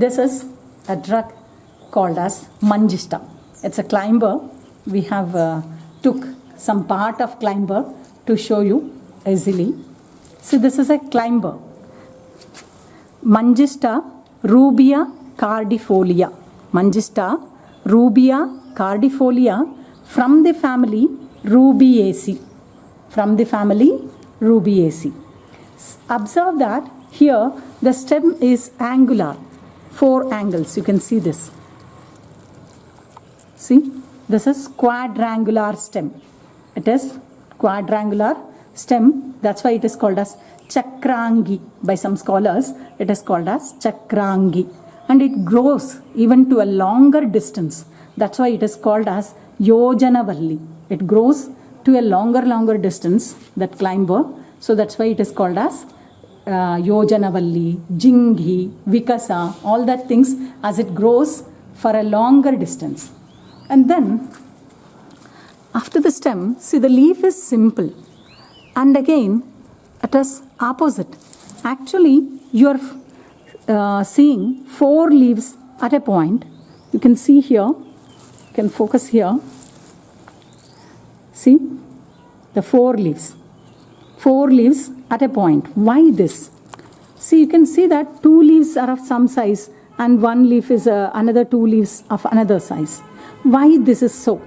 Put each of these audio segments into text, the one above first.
This is a drug called as Mangista. It's a climber. We have took some part of climber to show you easily. So this is a climber. Mangista rubia cardifolia. Mangista rubia cardifolia from the family Rubiaceae. From the family Rubiaceae. Observe that here the stem is angular. 4 angles. You can see this. See, this is quadrangular stem. It is quadrangular stem. That's why it is called as Chakrangi. By some scholars, it is called as Chakrangi. And it grows even to a longer distance. That's why it is called as Yojanavalli. It grows to a longer distance, that climber. So that's why it is called as Yojanavalli, Jinghi, Vikasa, all that things as it grows for a longer distance. And then after the stem, see the leaf is simple. And again, it is opposite. Actually, you are seeing 4 leaves at a point. You can see here, you can focus here. See the 4 leaves. 4 leaves at a point. Why this? See, you can see that 2 leaves are of some size and 1 leaf is another 2 leaves of another size. Why this is so?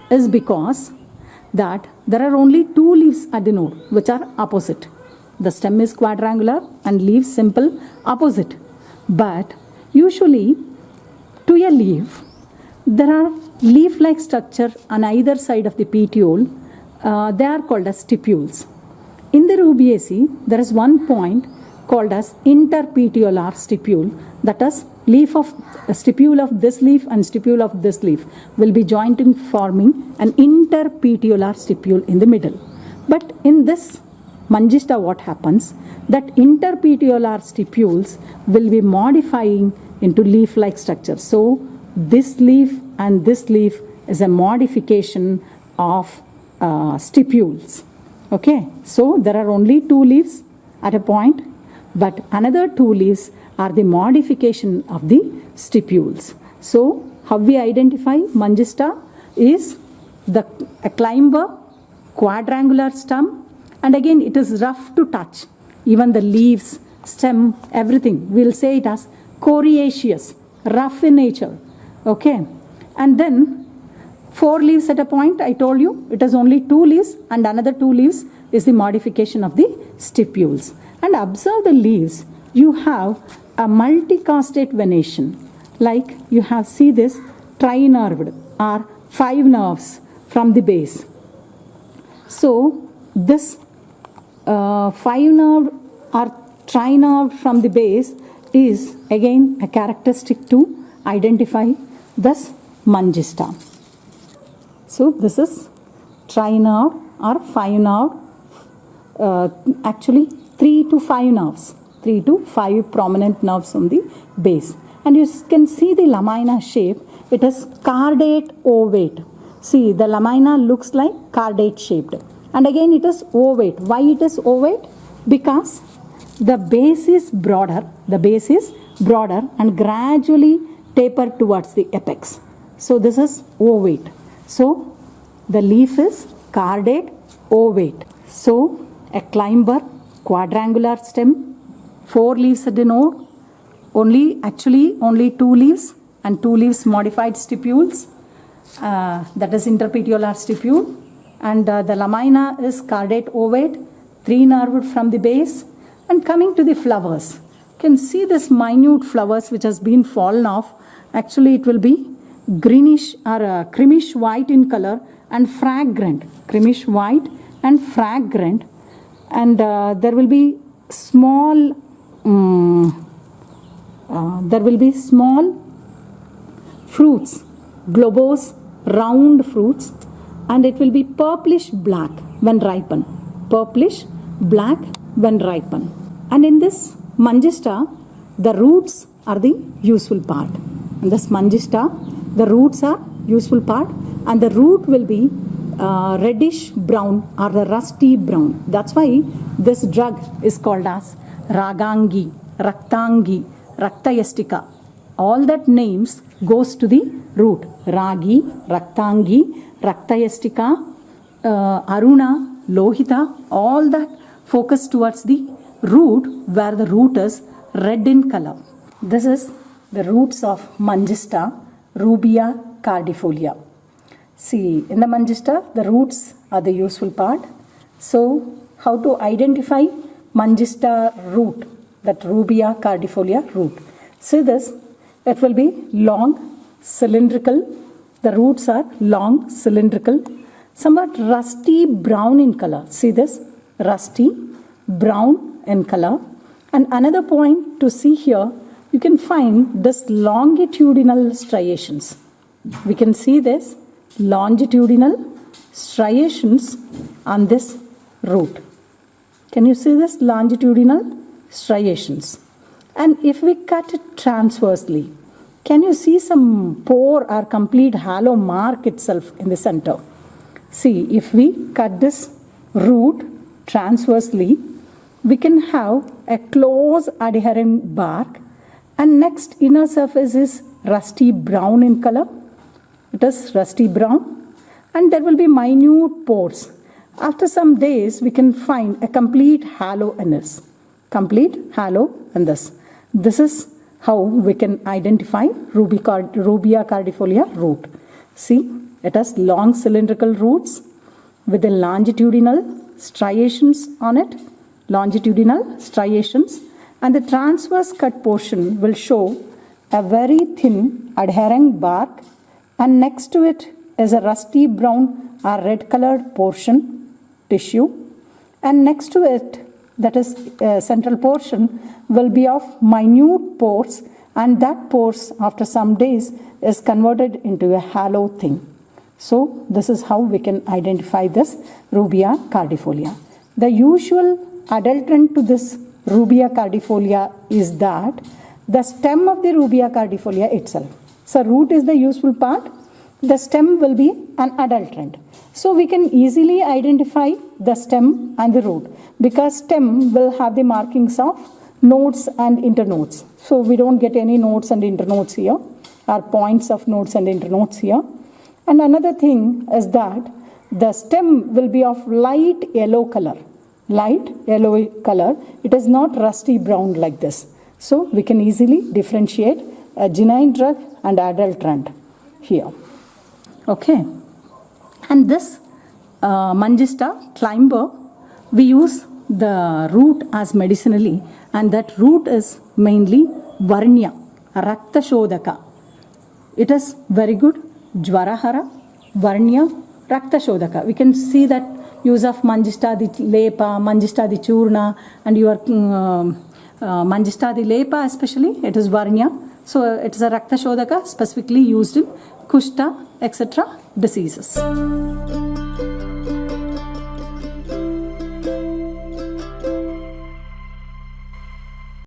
Is because that there are only 2 leaves at the node which are opposite. The stem is quadrangular and leaves simple opposite. But usually to a leaf, there are leaf-like structure on either side of the petiole. They are called as stipules. In the Rubiaceae, there is one point called as interpetiolar stipule. That is, leaf of stipule of this leaf and stipule of this leaf will be joined in forming an interpetiolar stipule in the middle. But in this Mangista, what happens? That interpetiolar stipules will be modifying into leaf-like structure. So this leaf and this leaf is a modification of stipules. Okay, so there are only 2 leaves at a point, but another 2 leaves are the modification of the stipules. So how we identify Mangista is a climber, quadrangular stem, and again it is rough to touch. Even the leaves, stem, everything, we'll say it as coriaceous, rough in nature. Okay, and then 4 leaves at a point, I told you, it is only 2 leaves and another 2 leaves is the modification of the stipules. And observe the leaves, you have a multicostate venation. Like you have, see this, trinerved or 5 nerves from the base. So this 5 nerve or trinerved from the base is again a characteristic to identify this Mangista. So this is trinerve or 5 nerve, actually 3 to 5 nerves, 3 to 5 prominent nerves on the base. And you can see the lamina shape, it is cardate ovate. See, the lamina looks like cardate shaped. And again it is ovate. Why it is ovate? Because the base is broader and gradually taper towards the apex. So this is ovate. So the leaf is cardate ovate. So a climber, quadrangular stem, 4 leaves at the node, only 2 leaves and 2 leaves modified stipules, that is interpetiolar stipule, and the lamina is cardate ovate, 3 nerved from the base. And coming to the flowers, you can see this minute flowers which has been fallen off. Actually it will be greenish or creamish white in color and fragrant, creamish white and fragrant, and there will be small fruits, globose, round fruits, and it will be purplish black when ripen. Purplish black when ripen. And in this Mangista, the roots are the useful part. In this Mangista, the roots are useful part, and the root will be reddish brown or the rusty brown. That's why this drug is called as Ragangi, Raktangi, Raktayastika. all that names goes to the root. Ragi, Raktangi, Raktayastika, Aruna, Lohita, all that focus towards the root, where the root is red in color. This is the roots of Mangista, Rubia cardifolia. See, in the Mangista, the roots are the useful part. So, how to identify Mangista root, that Rubia cardifolia root? See this, it will be long, cylindrical. The roots are long, cylindrical, somewhat rusty brown in color. See this, rusty brown in color. And another point to see here, you can find this longitudinal striations. We can see this longitudinal striations on this root. Can you see this longitudinal striations? And if we cut it transversely, can you see some pore or complete halo mark itself in the center? See, if we cut this root transversely, we can have a close adherent bark, and next inner surface is rusty brown in color. It is rusty brown, and there will be minute pores. After some days, we can find a complete halo in this. Complete halo in this. This is how we can identify Rubia cardifolia root. See, it has long cylindrical roots with the longitudinal striations on it. Longitudinal striations, and the transverse cut portion will show a very thin adhering bark, and next to it is a rusty brown or red colored portion tissue, and next to it, that is central portion, will be of minute pores, and that pores after some days is converted into a halo thing. So this is how we can identify this Rubia cardifolia. The usual adulterant to this Rubia cardifolia is that the stem of the Rubia cardifolia itself. So root is the useful part. The stem will be an adulterant. So we can easily identify the stem and the root, because stem will have the markings of nodes and internodes. So we don't get any nodes and internodes here, or points of nodes and internodes here. And another thing is that the stem will be of light yellow color. Light yellow color. It is not rusty brown like this. So we can easily differentiate a genuine drug and adulterant here. Okay. And this Mangista climber, we use the root as medicinally, and that root is mainly Varnya, Rakta Shodaka. It is very good. Jwarahara, Varnya, Rakta Shodaka. We can see that use of Mangista di Lepa, Mangista di Churna, and your Mangista di Lepa especially, it is Varnya. So it is a Rakta Shodaka specifically used in Kushta, etc. diseases.